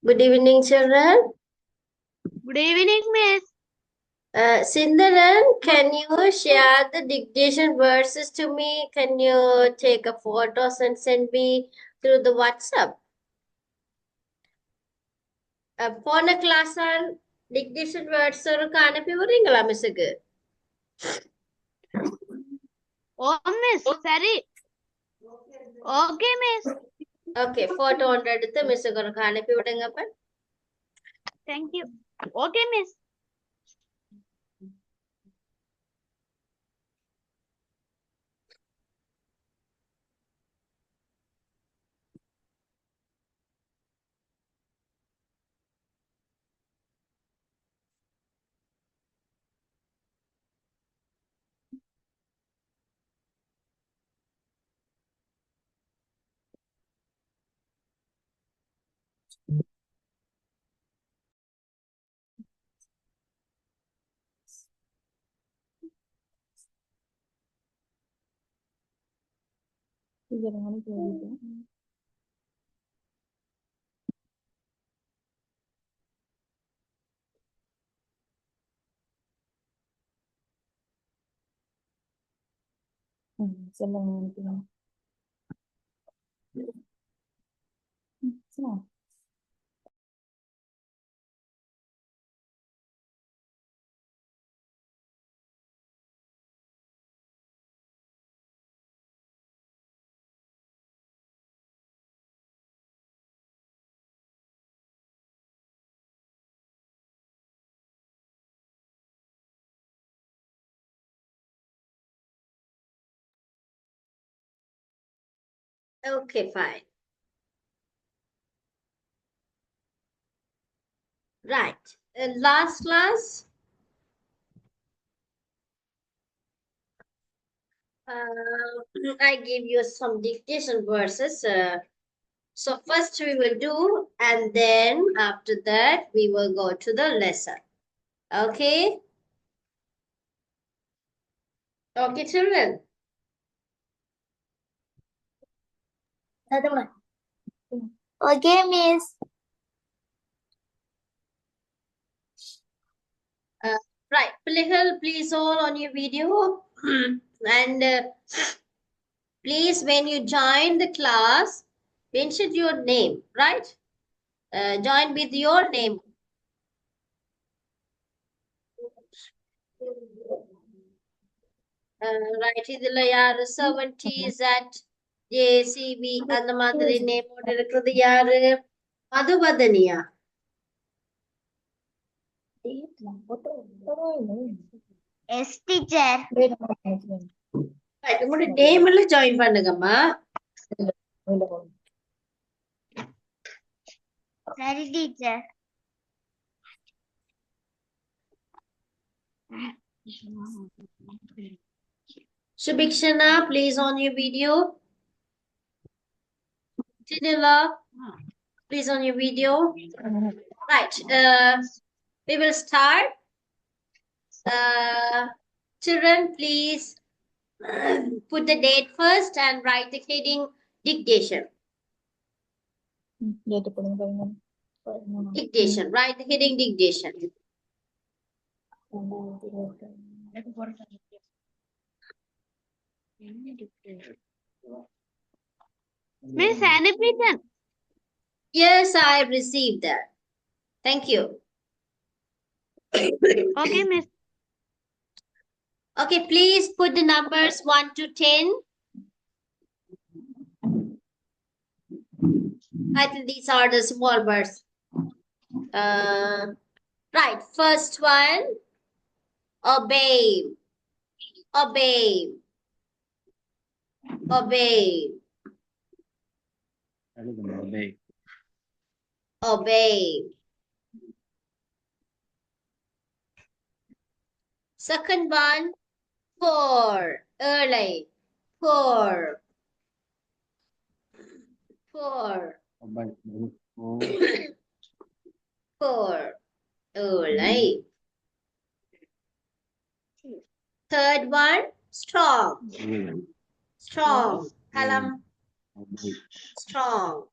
Good evening, children. Good evening, Miss. Cinderan, can you share the dictation verses to me? Can you take a photos and send me through the WhatsApp? போன class dictation words ஒரு அனுப்பி விடுறீங்களா மிஸ்ஸுக்கு? Oh, Miss. Sorry. Okay, Miss. Okay, photo ஒன்று எடுத்து மிஸ்ஸுக்கு ஒரு அனுப்பி விடுங்க அப்ப. Thank you. Okay, Miss. Okay, fine. Right. Last class, I give you some dictation verses. So first we will do, and then after that we will go to the lesson. Okay? Okay, children. Okay, Miss. Right. Please all on your video. And please, when you join the class, mention your name, right? Join with your name. Right. இதுல யாரு 70s at JCB அந்த மாதிரி நேமோட இருக்கிறது யாரு? மதுவதனியா? Yes, teacher. Right. உங்களோட நேம்ல join பண்ணுங்கம்மா. Sorry, teacher. Shubhikshana, please on your video. Tinila, please on your video. Right. We will start. Children, please put the date first and write the heading dictation. Dictation. Write the heading dictation. Miss, animation. Yes, I have received that. Thank you. Okay, Miss. Okay, please put the numbers 1 to 10. I think these are the small words. Right, first one, obey, obey, obey, obey. Second one, pour, early, pour, pour, pour, early. Third one, strong, strong, kalam, strong.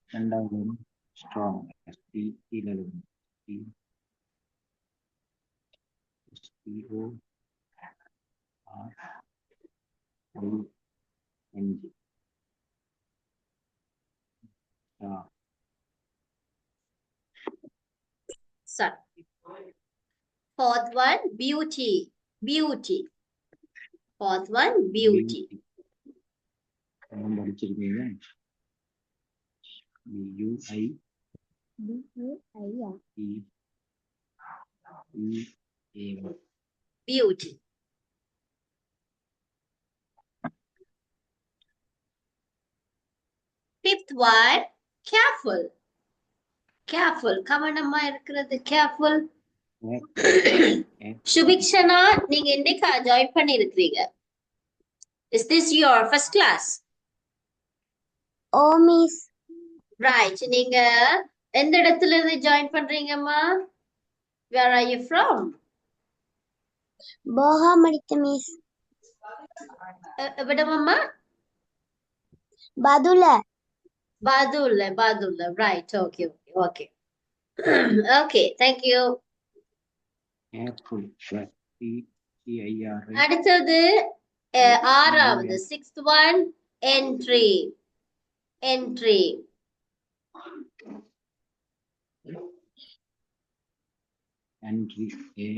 strong. S-T-E-L-L-E. S-T-O-R-I-N-G. Sorry. Fourth one, beauty. Beauty. Fourth one, beauty. படிச்சிருக்கீங்க B-U-I E-E-A-Y. Beauty. Fifth one, careful. Careful. கவனமா இருக்கிறது careful. Shubhikshana, நீங்க என்னைக்கா join பண்ணிருக்கீங்க? Is this your first class? Oh, Miss. Right. நீங்க எந்த இடத்துல இருந்து ஜாயின் பண்றீங்கம்மா? Where are you from? Bohamaditha, Miss. எவிடமம்மா? Badula. Badulla. Right. Okay. Okay. Thank you. Careful. C-E-I-R. அடுத்தது ஆறாவது sixth one, entry. Entry. Entry. A.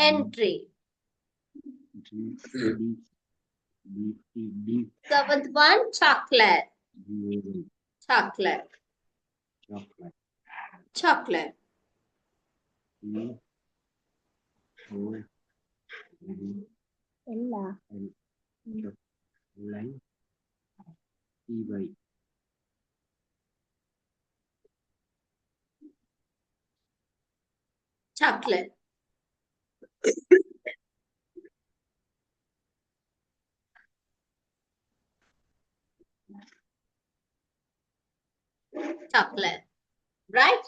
Entry. G. D. Seventh one, chocolate. D. Chocolate. Chocolate. Chocolate. E. O. L. Ella. L. E-Y. Chocolate. Chocolate. Right?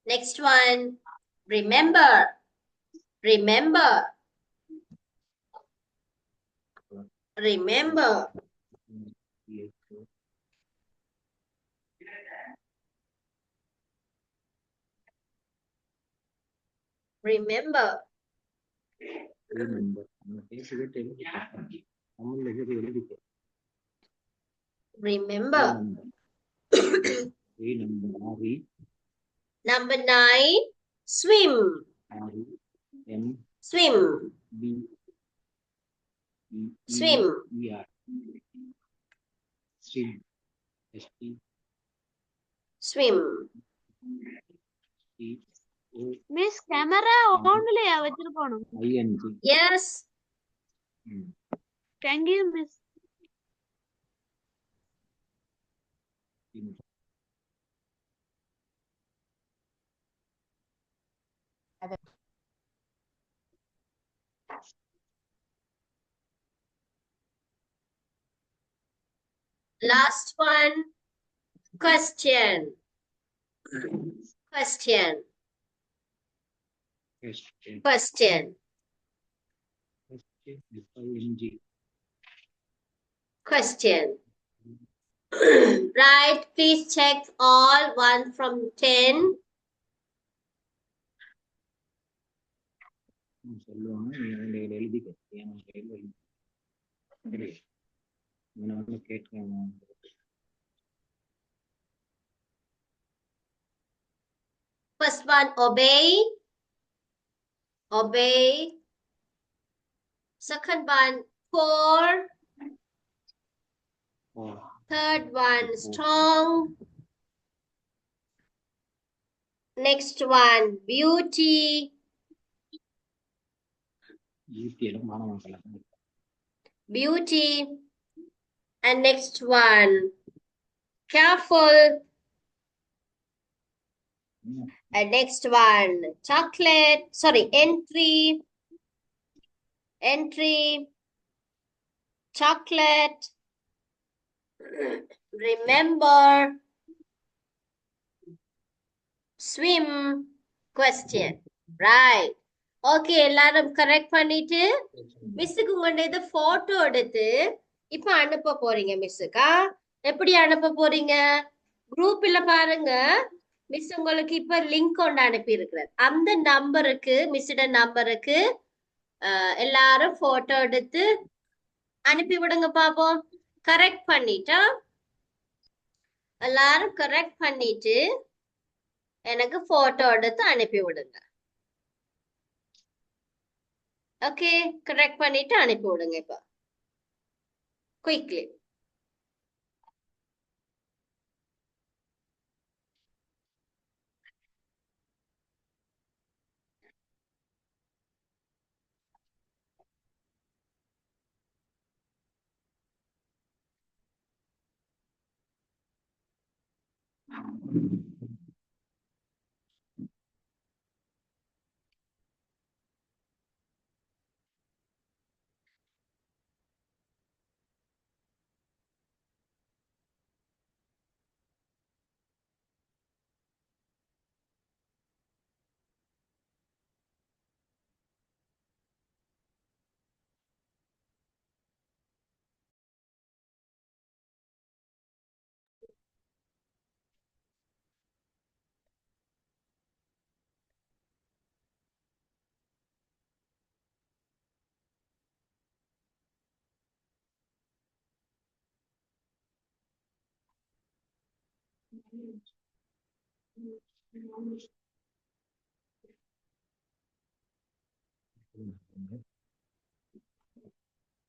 Next one, remember. Remember. Remember. Remember. Remember. Remember. Remember. Number 9, swim. R-E-M. Swim. B. Swim. E-R. Swim. S-T. Swim. C-O. Miss, camera onலயா வச்சிருக்கணும்? I-N-G. Yes. Thank you, Miss. Last one, question. Question. S-T. Question. S-T-I-N-G. Question. Right, please check all 1 from 10. சொல்லுவாங்க நீங்க எழுதிக்க கேட்கணும். First one, obey. Obey. Second one, pour. Third one, strong. Next one, beauty. Beauty. And next one, careful. And next one, chocolate. Sorry, entry. Entry. Chocolate. Remember. Swim. Question. Right. Okay, எல்லாரும் correct பண்ணிட்டு மிஸ்ஸுக்கு உங்கள்ட்ட இதை photo எடுத்து இப்ப அனுப்ப போறீங்க மிஸ்ஸுக்கா. எப்படி அனுப்ப போறீங்க? குரூப்ல பாருங்க, மிஸ் உங்களுக்கு இப்ப லிங்க் கொண்டு அனுப்பி இருக்கிறேன். அந்த நம்பருக்கு, மிஸ்ஸோட நம்பருக்கு எல்லாரும் போட்டோ எடுத்து அனுப்பி விடுங்க பாப்போம். கரெக்ட் பண்ணிட்டா எல்லாரும் கரெக்ட் பண்ணிட்டு எனக்கு போட்டோ எடுத்து அனுப்பி விடுங்க. ஓகே, கரெக்ட் பண்ணிட்டு அனுப்பி விடுங்க இப்ப குயிக்லி.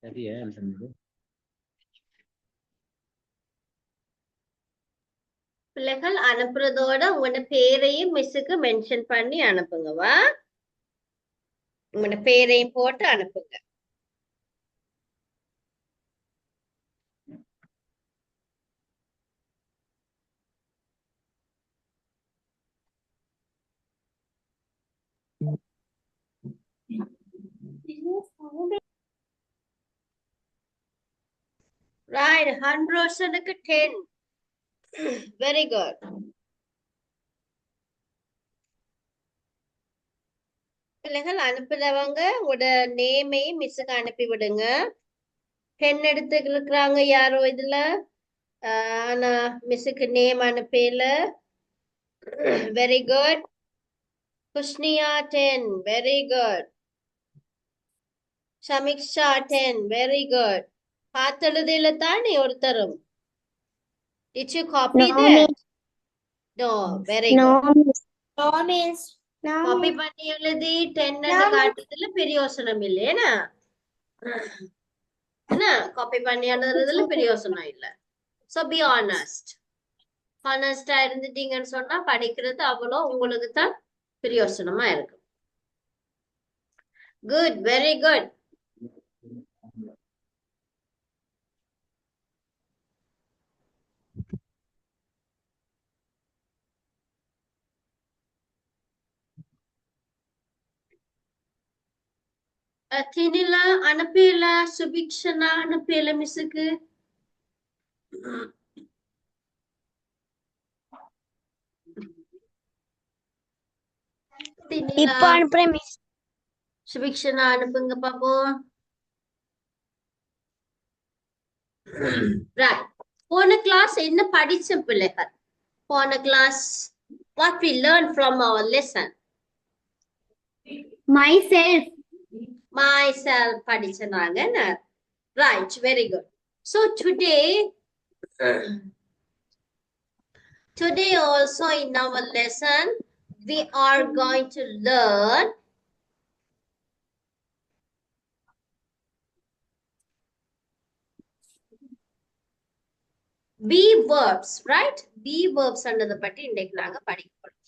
சரியா எழுதுனது? பிள்ளைகள் அனுப்புறதோட உங்களோட பேரையும் மிஸ்ஸுக்கு மென்ஷன் பண்ணி அனுப்புங்கவா. உங்களோட பேரையும் போட்டு அனுப்புங்க. ரைட், 100%க்கு 10. Very good. பிள்ளைகள் அனுப்புறவங்க உங்களோட நேமையும் மிஸ்ஸுக்கு அனுப்பி விடுங்க. பென் எடுத்து இருக்கிறாங்க யாரோ இதுல, ஆனா மிஸ்ஸுக்கு நேம் அனுப்பல. Very good. Kushniya 10. Very good. Samiksha 10. Very good. பார்த்தெழுதில தானே ஒருத்தரும். Did you copy No, that? miss. No, very No, good. miss. No, miss. No, copy miss. பண்ணி எழுதி 10 No, ன்னு miss. காட்டுறதுல பிரயோசனம் இல்லையா? என்ன காப்பி பண்ணி எழுதுறதுல பிரயோசனம் இல்ல. So be honest. ஹானஸ்டா இருந்துட்டீங்கன்னு சொன்னா படிக்கிறது அவ்வளோ உங்களுக்கு தான் பிரயோசனமா இருக்கும். Good, very good. தினில அனுப்பியல, சுபிக்ஷனா அனுப்பியல மிஸ்ஸுக்கு. தினிலா, இப்போ அனுப்புறேன் மிஸ். சுபிக்ஷனா அனுப்புங்க பாப்போம். ரைட். போன கிளாஸ் என்ன படிச்ச பிள்ளைகள்? போன class what we learned from our lesson? Myself. Myself படிச்சனாங்க. Right, very good. So today also in our lesson we are going to learn be verbs, right? Be verbs அண்டத பத்தி இன்னைக்கு நாங்க படிக்க போறோம்.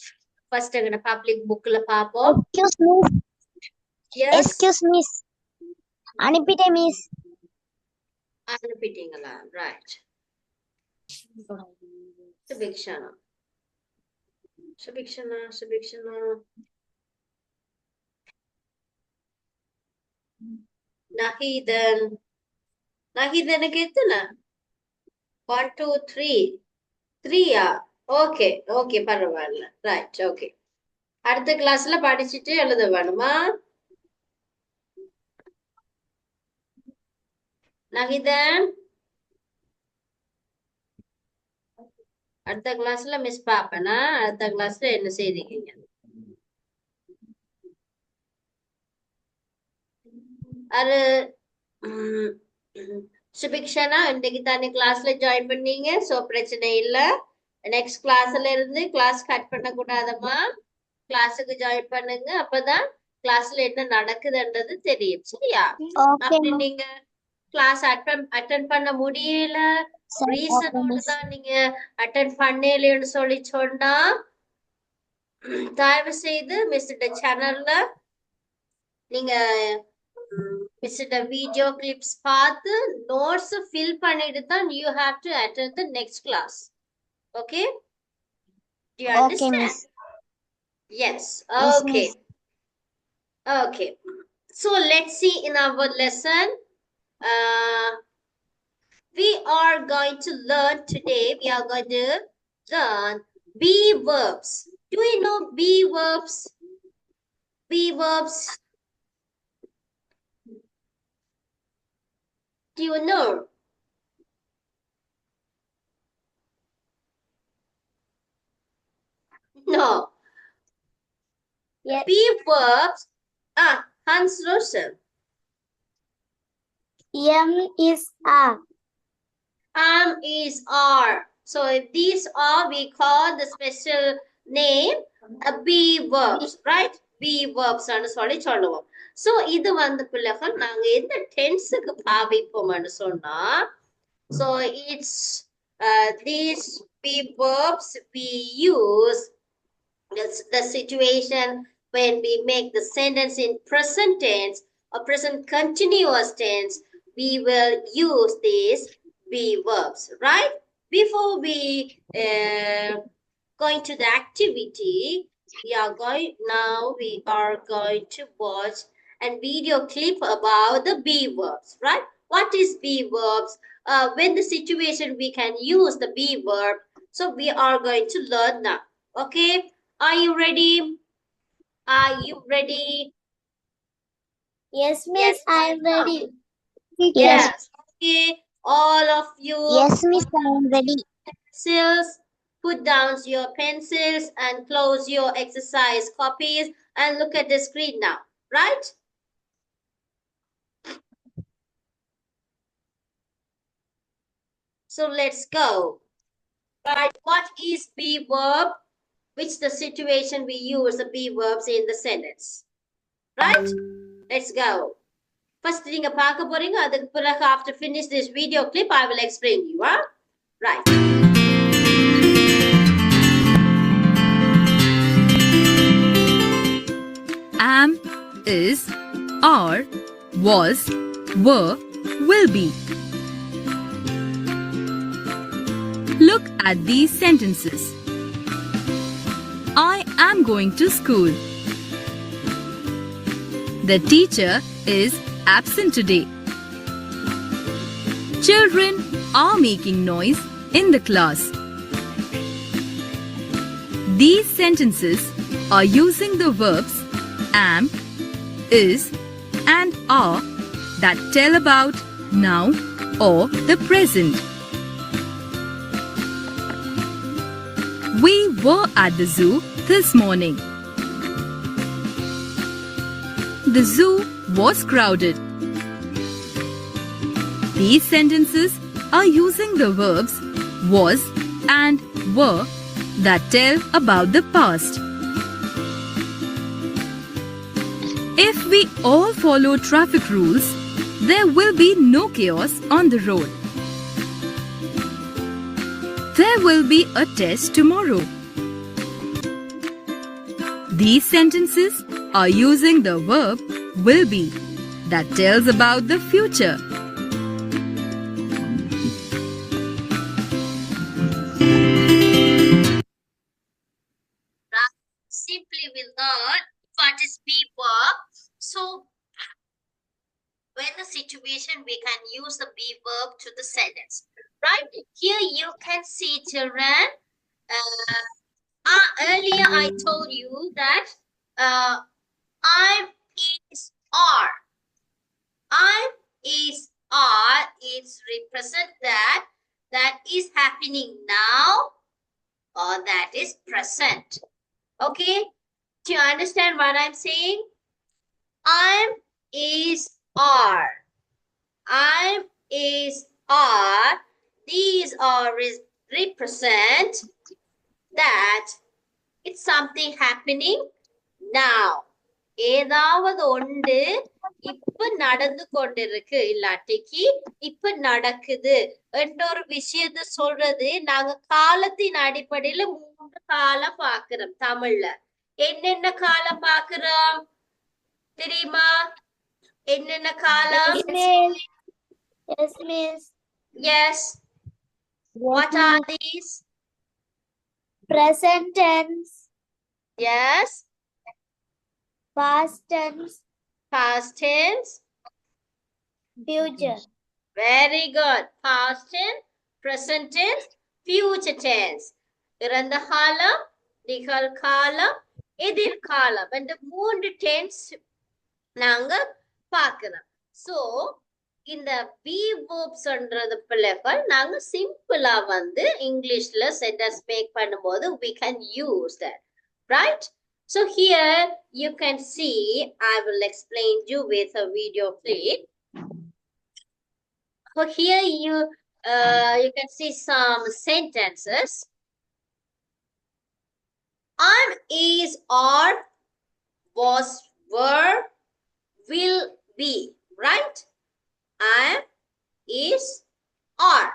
First எங்க பப்ளிக் புக்ல பாப்போம். Excuse me. Yes, Excuse miss. அனுப்பிட்டேன் மிஸ். அனுப்பிட்டீங்களா? Right. சுபிக்ஷனா, சுபிக்ஷனா, சுபிக்ஷனா. நஹீதன், நஹீதனுக்கு எத்தனை? 1 2 3 3யா? ஓகே ஓகே, பரவாயில்ல. Right, okay. அடுத்த கிளாஸ்ல படிச்சுட்டு எழுத வேணுமா? நகிதன் அடுத்த கிளாஸ்ல மிஸ் பாப்பேனா அடுத்த கிளாஸ்ல என்ன செய்றீங்க அது சுபிக்ஷனா இன்னைக்கு தானே கிளாஸ்ல ஜாயின் பண்ணீங்க சோ பிரச்சனை இல்ல நெக்ஸ்ட் கிளாஸ்ல இருந்து கிளாஸ் கட் பண்ண கூடாதம்மா கிளாஸுக்கு ஜாயின் பண்ணுங்க அப்பதான் கிளாஸ்ல என்ன நடக்குதுன்றது தெரியும் சரியா Okay, அப்படி miss. நீங்க கிளாஸ் அட்டன் பண்ண முடியல Sir, okay, ரீசனோட miss. தான் நீங்க அட்டன் பண்ணலன்னு சொல்லி சொன்னா தயவு செய்து மிஸ்ட சேனல்ல நீங்க மிஸ்ட வீடியோ கிளிப்ஸ் பார்த்து நோட்ஸ் ஃபில் பண்ணிட்டு தான் you have to attend the next class okay do you Okay, understand miss. yes Yes, okay miss. okay so let's see in our lesson we are going to learn today we are going to learn be verbs do you know be verbs be verbs do you know no Yes. be verbs Hans Rosen M is R. is are so if these are we call the special name be verbs right be verbs னு சொல்லி சொல்லுவோம் so இது வந்து பிள்ளைகள் நாங்க எந்த டென்ஸுக்கு பாவிப்போம்னு சொன்னா so it's these be verbs we use the situation when we make the sentence in present tense or present continuous tense we will use these be verbs right before we going to the activity we are going to watch a video clip about the be verbs right what is be verbs when the situation we can use the be verb so we are going to learn now okay are you ready Yes, miss. I am ready. yes okay all of you Yes, miss. I am ready. pencils put down your pencils and close your exercise copies and look at the screen now right so let's go right what is be verb which the situation we use the be verbs in the sentence right let's go first நீங்க பார்க்க போறீங்க அதுக்கு பிறகு after finish this video clip I will explain you right Am, is, are, was, were, will be. Look at these sentences. I am going to school. The teacher is absent today. Children are making noise in the class. These sentences are using the verbs am, is, and are that tell about now or the present. We were at the zoo this morning. The zoo was crowded. These sentences are using the verbs was and were that tell about the past. If we all follow traffic rules, there will be no chaos on the road. There will be a test tomorrow. These sentences are using the verb will be that tells about the future. Simply we learn what is be verb so when the situation we can use the be verb to the sentence right here you can see children earlier I told you that I is are I is are it's represent that is happening now or that is present. Okay? Do you understand what I'm saying? I'm is are. I'm is are. These are represent that it's something happening now. ஏதாவது ஒன்று இப்ப நடந்து கொண்டிருக்கு இல்லாட்டிக்கு இப்ப நடக்குது என்ற ஒரு விஷயத்த சொல்றது நாங்க காலத்தின் அடிப்படையில 3 காலம் பாக்குறோம் தமிழ்ல. என்னென்ன காலம் பாக்குறோம் தெரியுமா? என்னென்ன காலம்? Yes, miss. Yes. What are these? Present tense, Yes. past tense, Past tense. future. Very good. Past tense, present tense, future tense. இறந்த காலம், நிகழ்காலம், எதிர்காலம் என்ற 3 tense நாங்க பார்க்கிறோம். So இந்த be verbsன்றது பிள்ளைகள் நாங்க சிம்பிளா வந்து இங்கிலீஷ்ல சென்டென்ஸ் மேக் பண்ணும்போது we can use that, right? So here you can see, I will explain you with a video clip. So here you can see some sentences. I'm, is, are, was, were, will be, right? I'm, is, are.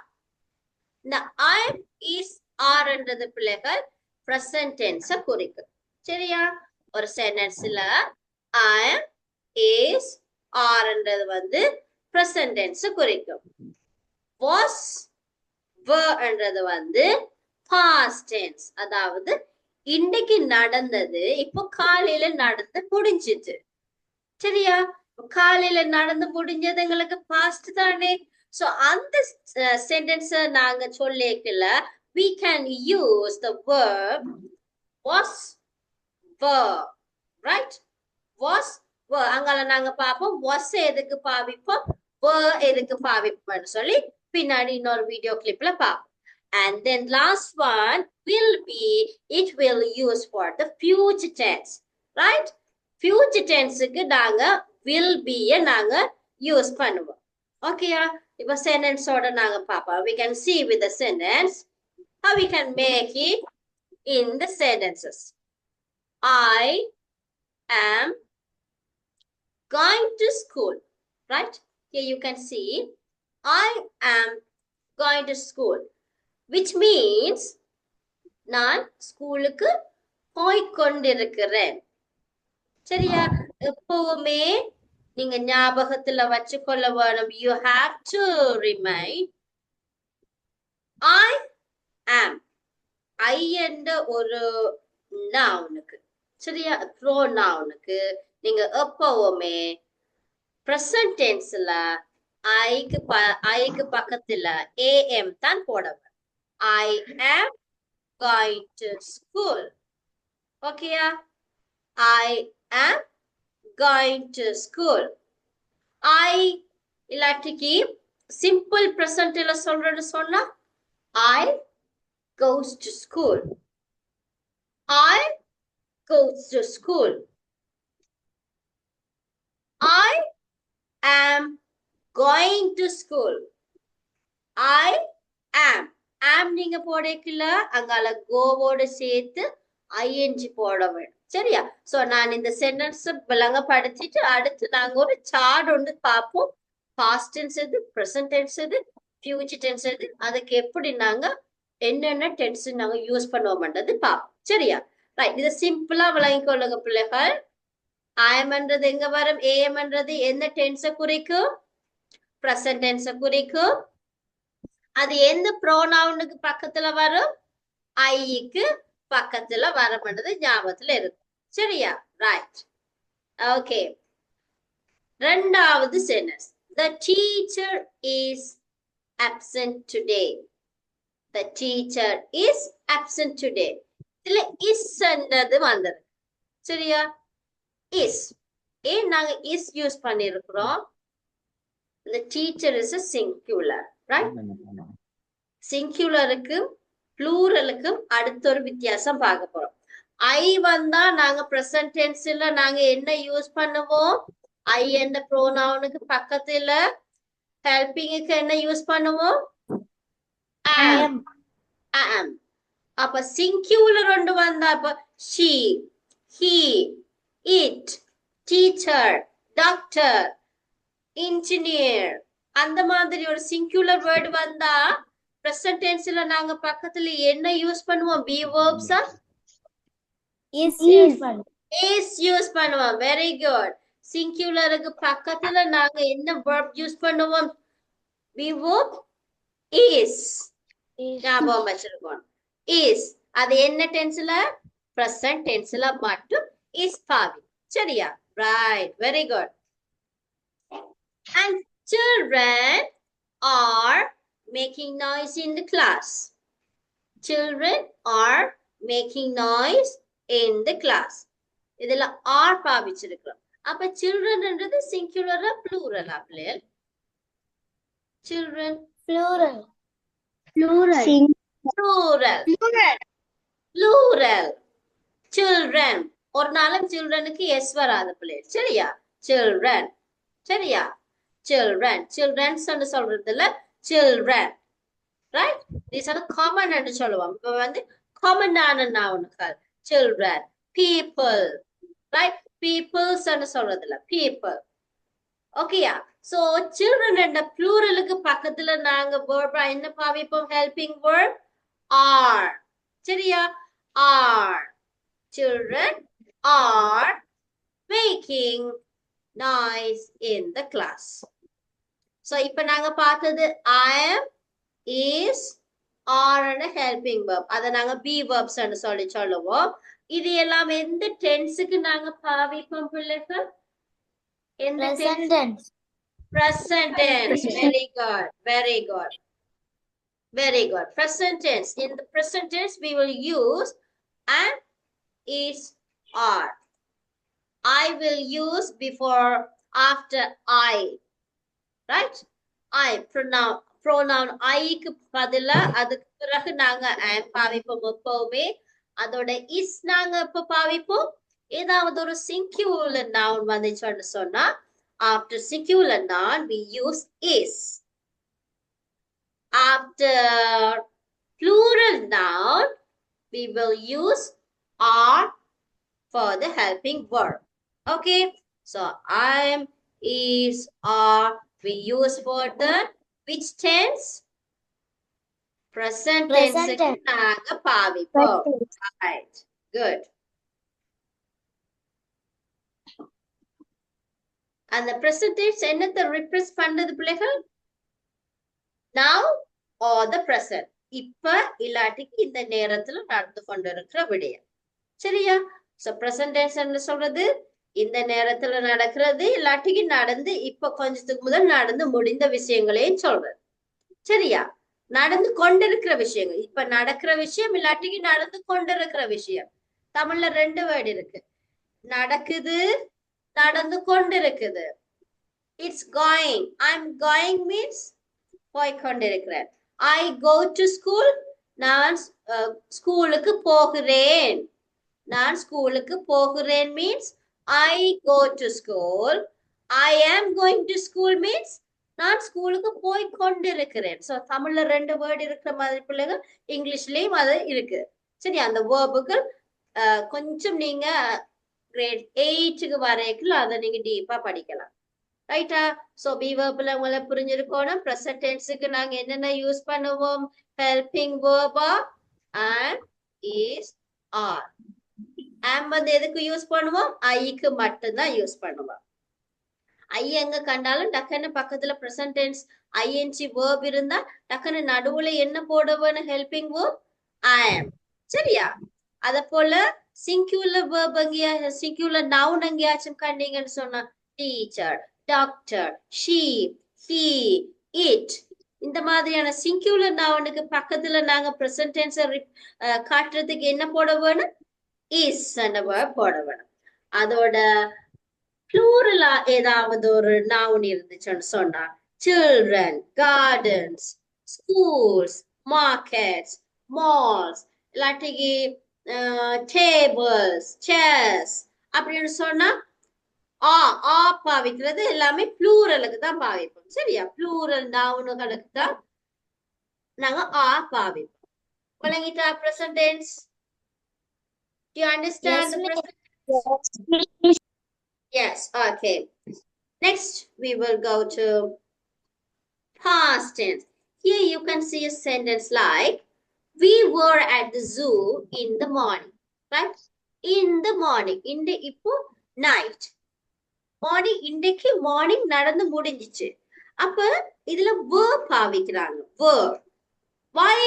Now I'm, is, are என்றது பிள்ளைகள் present tense குறிக்கும். சரியா? ஒரு சென்டென்ஸ்ல I'm, is, are என்றது வந்து present tense குறிக்கும். Was, were என்றது வந்து past tense. அதாவது இன்னைக்கு நடந்தது இப்போ காலையில நடந்து முடிஞ்சிட்டு. சரியா? காலையில நடந்து முடிஞ்சது எங்களுக்கு பாஸ்ட் தானே. சோ அந்த சென்டென்ஸ் நாங்க சொல்லிக்கல we can use the verb was, were, right? Was, were. அங்கால நாங்க பாப்போம் was எதுக்கு பாவிப்போம், were எதுக்கு பாவிப்போம்னு சொல்லி பின்னாடி இன்னொரு வீடியோ கிளிப்ல பாப்போம். And then last one will be, it will use for the future tense, right? Future tense க்கு நாங்க will be நாங்க யூஸ் பண்ணுவோம். ஓகேயா? இப்போ sentence ஓட நாங்க பாப்போம். We can see with the sentence how we can make it in the sentences. I am going to school, right? Here you can see I am going to school, which means நான் ஸ்கூலுக்கு போய் கொண்டிருக்கிறேன். சரியா? எப்பவுமே நீங்க ஞாபகத்துல வச்சுக்கொள்ள வேணும். You have to remind I am. I என்ற ஒரு நவுனுக்கு, சரியா, ப்ரோனவுனுக்கு நீங்க எப்பவுமே present tenseல ஐக்கு பக்கத்துல am தான் போடணும். I am going to school. ஓகேயா? I am going to school. I இல்லாட்டிக்கு simple presentல சொல்றேன்னு சொன்னா I goes to school. I goes to school. I am going to school. I am. Am நீங்க போடக்கல அங்கால கோவோட சேர்த்து ing போட வேண்டும். சரியா? சோ நான் இந்த சென்டென்ஸ் விளங்கப்படுத்திட்டு அடுத்து நாங்க ஒரு சார்ட் ஒன்று பார்ப்போம். பாஸ்ட் டென்ஸ் எது, பிரசன்ட் டென்ஸ் எது, ஃபியூச்சர் டென்ஸ் எது, அதுக்கு எப்படி நாங்க என்னென்ன டென்ஸ் நாங்க யூஸ் பண்ணுவோம்ன்றது பார்ப்போம். சரியா? ரைட். இதை சிம்பிளா விளங்கிக்கொள்ளுங்க பிள்ளைகள். ஆயம்ன்றது எங்க வரும்? ஏஎம்ன்றது எந்த டென்ஸை குறிக்கும்? பிரசன்ட் டென்ஸை குறிக்கும். அது எந்த ப்ரோனவுனுக்கு பக்கத்துல வரும்? ஐக்கு பக்கத்துல வரம்ன்றது ஞாபகத்துல இருக்கும். சரியா? ரைட். ஓகே. ரெண்டாவது sentence. The teacher is absent today. The teacher is absent today. இதுல is என்றது வந்தது. சரியா? is. ஏன் நாங்க is யூஸ் பண்ணிருக்கிறோம்? The teacher is a singular, right? சிங்குலருக்கும் ப்ளூரலுக்கும் அடுத்த ஒரு வித்தியாசம் பார்க்க போறோம். ஐ வந்தா நாங்க பிரசன்ட் டென்ஸ்ல நாங்க என்ன யூஸ் பண்ணுவோம்? ஐ என்ற ப்ரோனவுனுக்கு பக்கத்துல ஹெல்பிங்க்கு என்ன யூஸ் பண்ணுவோம்? am. am. அப்ப சிங்குலர் ஒன்று வந்தா அப்ப she, he, it, teacher, doctor, engineer, அந்த மாதிரி ஒரு சிங்குலர் வேர்டு வந்தா present tenseல நாங்க பக்கத்துல என்ன யூஸ் பண்ணுவோம்? be verbs Is யூஸ் பண்ணுவோம். Very good. சிங்குலருக்கு பக்கத்துல நாங்க என்ன verb யூஸ் பண்ணுவோம்? be verb is. ஞாபகம் வச்சிருக்கோம். is அது என்ன டென்ஸ்ல? present tenseல மட்டும் is பாவி. சரியா? right, very good. And children are making noise in the class. Children are making noise in the class. இதுல are பாவிச்சிருக்கிறோம். அப்ப children என்றது singular plural பிள்ளைகள்? Children plural. plural. Children. ஒரு நாளும் childrenக்கு s வராது பிள்ளைகள். சரியா? children. சரியா? children. children's ன்னு சொல்றதுல children. Right? These are the common என்று சொல்லுவோம். இப்ப வந்து common ஆன நவுன்கள். children. people. Right? peoples ன்னு சொல்றதுல people. ஓகேயா? So children என்ற pluralக்கு பக்கத்துல நாங்க verb என்ன பாவிப்போம்? helping verb are. சரியா? are. Children are making noise in the class. So இப்ப நாங்க பார்த்தது I am, is, are and helping verb. அத நாங்க be verbs ன்னு சொல்லுவோம். இது எல்லாம் எந்த டென்ஸ்க்கு நாங்க பாவிப்போம் பிள்ளைகள்? எந்த Present tense. present tense. Very good. Very good. Very good. Present tense. In the present tense, we will use am, is, are. I will use before, after I. Right? I pronoun I க்கு பதிலா அதுக்கு பிறகு நாங்க am பாவிப்போம் எப்பவுமே. அதோட is நாங்க எப்ப பாவிப்போம்? ஏதாவது ஒரு singular noun வந்துச்சுன்னு சொன்னா after singular noun we use is. After plural noun we will use are for the helping verb. Okay? So am, is, are we use for the which tense? Present tense க்கு நாங்க பாவிப்போம். Right. Good. And the present tense என்னத்தை represent பண்ணுது பிள்ளைகள்? Now or the present. இப்ப இல்லாட்டிக்கு இந்த நேரத்துல நடந்து கொண்டிருக்கிற விடயம். சரியா? So present tense என்ன சொல்றது? இந்த நேரத்துல நடக்கிறது இல்லாட்டிக்கு நடந்து இப்ப கொஞ்சத்துக்கு முதல் நடந்து முடிந்த விஷயங்களையும் சொல்றது. சரியா? நடந்து கொண்டிருக்கிற விஷயங்கள். இப்ப நடக்கிற விஷயம் இல்லாட்டிக்கு நடந்து கொண்டிருக்கிற விஷயம். தமிழ்ல 2 வேர்டு இருக்கு. நடக்குது, நடந்து கொண்டிருக்குது. It's going. I'm going means போய் கொண்டிருக்கிறேன். I go to school. நான் ஸ்கூலுக்கு போகிறேன். நான் ஸ்கூலுக்கு போகிறேன் means I go to school. I am going to school means நான் ஸ்கூலுக்கு போய் கொண்டிருக்கிறேன். சோ தமிழ்ல 2 வேர்டு இருக்கிற மாதிரி பிள்ளைகள் இங்கிலீஷ்லயும் அது இருக்கு. சரி, அந்த வேர்புகள் கொஞ்சம் நீங்க கிரேட் 8க்கு வரைக்கும் அதை நீங்க டீப்பா படிக்கலாம். ரைட்டா? சோ பி வேர்ப்ல உங்களுக்கு புரிஞ்சிருக்கணும். பிரசன்ட் டென்ஸ்க்கு நாங்க என்னென்ன யூஸ் பண்ணுவோம்? ஹெல்பிங் வேர்பா am, is, are. am வந்து எதுக்கு யூஸ் பண்ணுவோம்? ஐக்கு மட்டும்தான் யூஸ் பண்ணுவோம். ஐ எங்க கண்டாலும் டக்குன்னு பக்கத்துல பிரசன்ட் டென்ஸ் ing verb இருந்தா டக்குன்னு நடுவுல என்ன போடுவோன்னு ஹெல்பிங் verb am. சரியா? அத போல சிங்குலர் verb எங்கயா சிங்குலர் நவுன் எங்கயாச்சும் கண்டீங்கன்னு சொன்னா teacher, doctor, she, he, it இந்த மாதிரியான சிங்குலர் நவுனுக்கு பக்கத்துல நாங்க பிரசன்ட் டென்ஸ் காட்டுறதுக்கு என்ன போட வேணும்? is அந்த verb போட வேணும். அதோட plural ஏதாவது ஒரு noun இருந்துச்சுன்னு சொன்னா children, gardens, schools, markets, malls, இல்லாட்டிக்கு tables, chairs அப்படின்னு சொன்னா ஆ பாவிக்கிறது எல்லாமே ப்ளூரலுக்கு தான் பாவிப்போம். சரியா? ப்ளூரல் நவுனுகளுக்கு தான் நாங்க ஆ பாவிப்போம். விளங்கிட்டா present tense? Do you understand Yes, the ma'am. present? Yes. Yes, okay. Next, we will go to past tense. Here you can see a sentence like, we were at the zoo in the morning. Right? In the morning. In the இப்போ night. Morning, இன்றைக்கு morning நடந்து முடிஞ்சிச்சு. அப்ப இதுல verb பாவிக்கிறாங்க. Verb. Why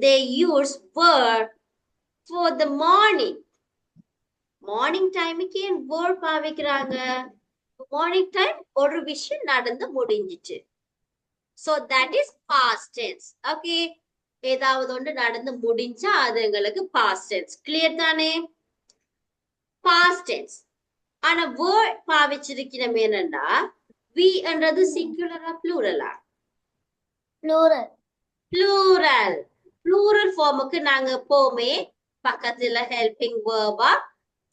they use verb for the morning? Morning time ஏன் verb பாவிக்கிறாங்க? Morning time ஒரு விஷயம் நடந்து முடிஞ்சிச்சு. So that is past tense. Okay. ஏதாவது ஒன்று நடந்து முடிஞ்சா அது எங்களுக்கு past tense. Clear தானே? Past tense. ஆனா word பாவிச்சிருக்கிறோம் என்னன்னா, we என்றது singular pluralா? Plural. Plural. Plural formuக்கு நாங்க எப்பவுமே பக்கத்துல helping verb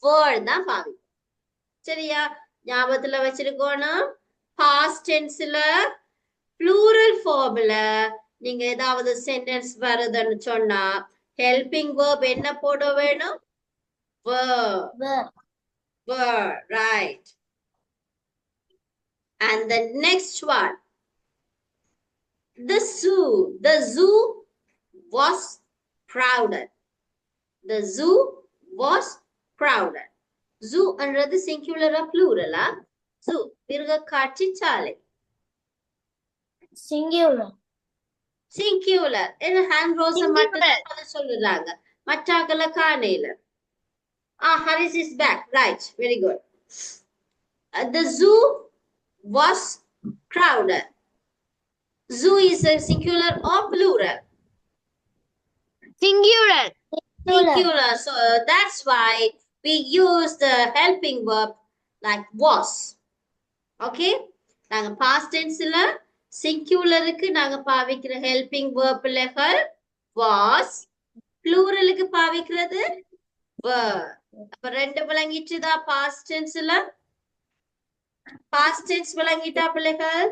word தான் பாவிப்போம். சரியா? ஞாபகத்துல வச்சிருக்கோம். Past tenseல plural formல நீங்க ஏதாவது sentence வருதுன்னு சொன்னா helping verb என்ன போட வேணும்? Verb. Verb. Verb, right. And the next one. The zoo. The zoo was crowded. The zoo was crowded. Zoo என்றது singular plural. Zoo. மிருக காட்சி சாலை. Singular. Singular. என்ன hand rose மட்டும் அதை சொல்லுறாங்க. மற்றாக்கள காணையில. Haris is back. Right. Very good. The zoo was crowded. Zoo is a singular or plural? Singular. Singular. So that's why we use the helping verb like was. Okay? நாங்க past tenseல singularக்கு நாங்க பாவிக்கிற helping verb பிள்ளைகள் was, pluralக்கு பாவிக்கிறது were. அப்ப ரெண்டு விளங்கிட்டுதா past tenseல? Past tense விளங்கிட்டா பிள்ளைகள்?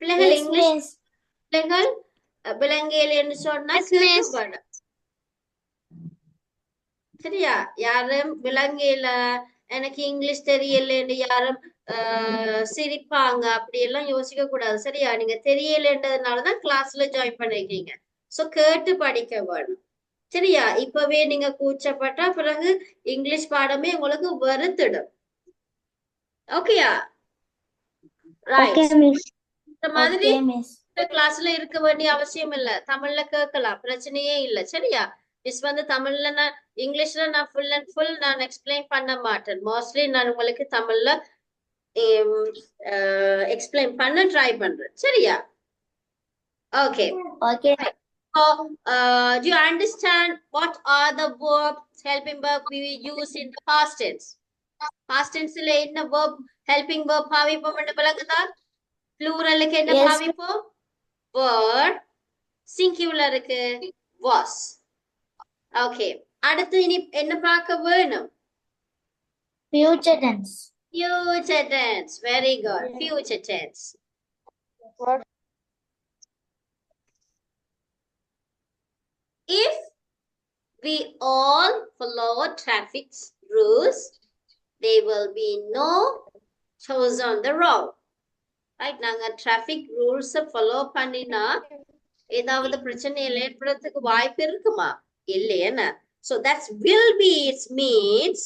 பிள்ளைகள் Yes, English miss. பிள்ளைகள் விளங்கியல்னு சொன்னா Yes, miss. கேட்கப்படும். சரியா? யாரும் விளங்கியல எனக்கு இங்கிலீஷ் தெரியலன்னு யாரும் சிரிப்பாங்க அப்படி எல்லாம் யோசிக்க கூடாது. சரியா? நீங்க தெரியலன்றதுனாலதான் கிளாஸ்ல ஜாயின் பண்ணிருக்கீங்க. சோ கேட்டு படிக்க வேணும். சரியா? இப்பவே நீங்க கூச்சப்பட்டா பிறகு இங்கிலீஷ் பாடமே உங்களுக்கு வெறுத்துடும். ஓகேயா? ரைட். Okay, miss. இந்த மாதிரி Okay, miss. கிளாஸ்ல இருக்க வேண்டிய அவசியம் இல்ல. தமிழ்ல கேட்கலாம், பிரச்சனையே இல்ல. சரியா? மிஸ் வந்து தமிழ்ல நான் இங்கிலீஷ்ல நான் ஃபுல் அண்ட் ஃபுல் நான் எக்ஸ்பிளைன் பண்ண மாட்டேன். மோஸ்ட்லி நான் உங்களுக்கு தமிழ்ல எக்ஸ்பிளைன் பண்ண ட்ரை பண்றேன். சரியா? Okay. Okay. So, do you understand what are the verbs, helping verb we use in the past tense? Past tense ல என்ன verb, helping verb பாவிப்போம்னு விளங்குதா? Pluralக்கு என்ன Yes. பாவிப்போம்? Were. Singularக்கு was. Okay. அடுத்து இனி என்ன பார்க்க வேணும்? Future tense. Future tense. Very good. Future tense. If we all follow traffic rules, there will be no toes on the road. Right? நாங்க traffic rules follow பண்ணினா ஏதாவது பிரச்சனைகள் ஏற்படுறதுக்கு வாய்ப்பு இருக்குமா? இல்லையா? So that's will be, it means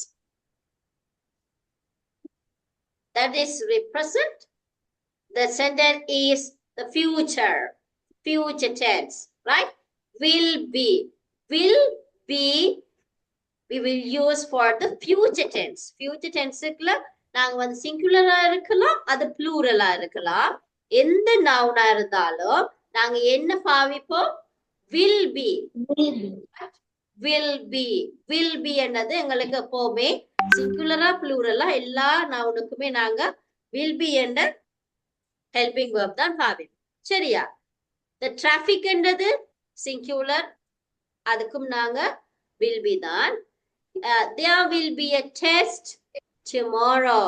that is represent. The sentence is the future tense, right? Will be. Will be we will use for the future tense. Future tenseக்குள்ள நாங்க வந்து சிங்குலரா இருக்கலாம், அது ப்ளூரலா இருக்கலாம். எந்த நவுனா இருந்தாலும் நாங்க என்ன பாவிப்போம்? will be. will be என்னது எங்களுக்கு எப்பவுமே சிங்குலரா ப்ளூரலா எல்லா நவுனுக்குமே நாங்க will be என்ற helping verb தான் பாவிப்போம் சரியா the traffic என்றது singular அதுக்கும் நாங்க will be தான் there will be a test tomorrow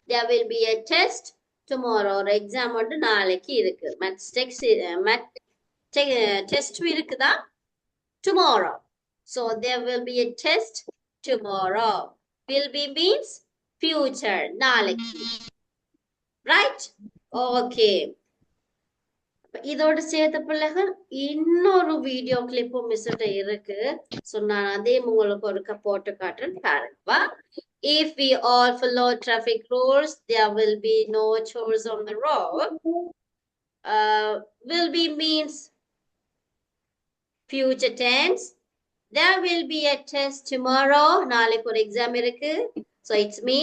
there will be a test tomorrow ஒரு எக்ஸாம் வந்து நாளைக்கு இருக்கு டெஸ்ட் இருக்குதா tomorrow so there will be a test tomorrow will be means future நாளைக்கு right okay இதோட சேர்த்த பிள்ளைகள் இன்னொரு வீடியோ கிளிப்பும் மிஸ்ட்ட இருக்கு சோ நான் அதே உங்களுக்கு ஒருக்க போட்டு காட்டுறேன் பாருங்க if we all follow traffic rules there will be no chores on the road will be means future tense there will be a test tomorrow நாளைக்கு ஒரு எக்ஸாம் இருக்கு so it means